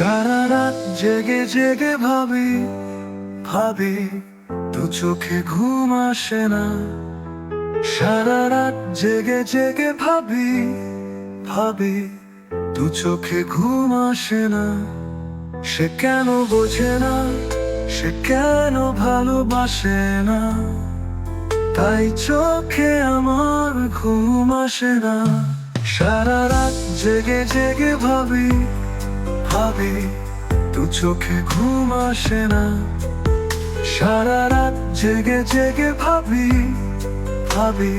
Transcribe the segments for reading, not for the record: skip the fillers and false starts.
সারা রাত জেগে জেগে ভাবি ভাবি, দু চোখে ঘুম আসে না। সারা রাত জেগে জেগে ভাবি ভাবি, দু চোখে ঘুম আসে না। সে কেন বোঝে না, সে কেন ভালোবাসে না, তাই চোখে আমার ঘুম আসে না। সারা রাত জেগে জেগে ভাবি ভাবি, দু চোখে ঘুম আসে না। সারা রাত জেগে জেগে ভাবি ভাবি,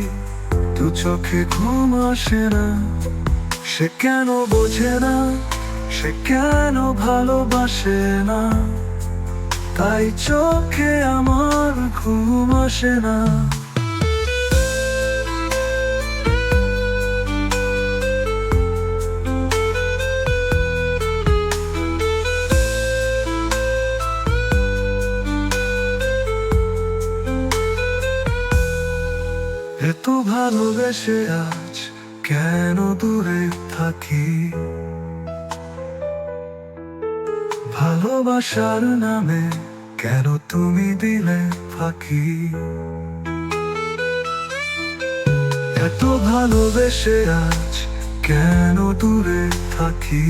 দু চোখে ঘুম আসে না। সে কেন বোঝে না, সে কেন ভালোবাসে না, তাই চোখে আমার ঘুম আসে না। এত ভালোবেসে আজ কেন দূরে থাকি, ভালোবাসার নামে কেন তুমি দিলে ফাঁকি। এত ভালোবেসে আজ কেন দূরে থাকি,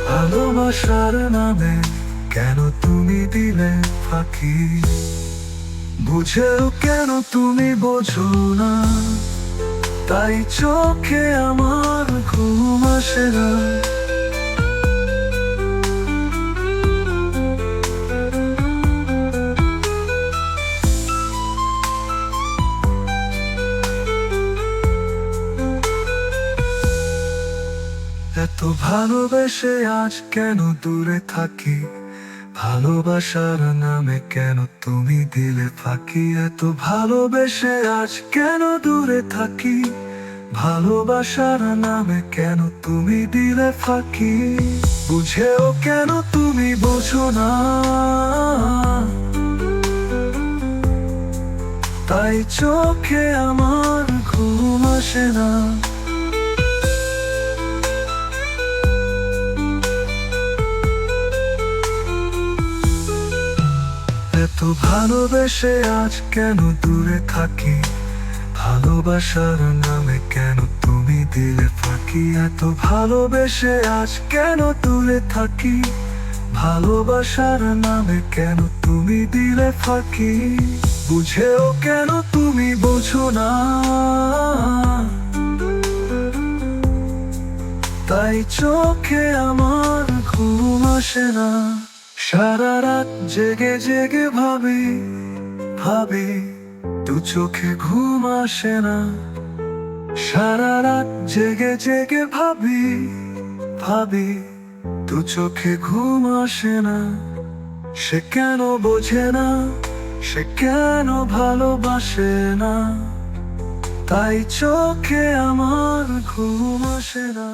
ভালোবাসার নামে কেন তুমি দিলে ফাঁকি। বুঝেও কেন তুমি বোঝো না, তাই চোখে আমার ঘুম আসে না। এত ভালোবেসে আজ কেন দূরে থাকি, ভালোবাসার নামে কেন তুমি দিলে ফাঁকি। এত ভালোবেসে আজ কেন দূরে থাকি, ভালোবাসার নামে কেন তুমি দিলে ফাঁকি। বুঝেও কেন তুমি বোঝো না, তাই চোখে আমার ঘুম আসে না। এত ভালোবেসে আজ কেন দূরে থাকি, ভালোবাসার নামে কেন তুমি দিলে ফাঁকি। এত ভালোবেসে আজ কেন দূরে থাকি, ভালোবাসার নামে কেন তুমি দিলে ফাঁকি। বুঝেও কেন তুমি বোঝো না, তাই চোখে আমার ঘুম আসে না। সারা রাত জেগে জেগে ভাবি ভাবি, দু চোখে ঘুম আসে না। সারা রাত জেগে জেগে ভাবি ভাবি, দু চোখে ঘুম আসে না। সে কেন বোঝে না, সে কেন ভালোবাসে না, তাই চোখে আমার ঘুম আসে না।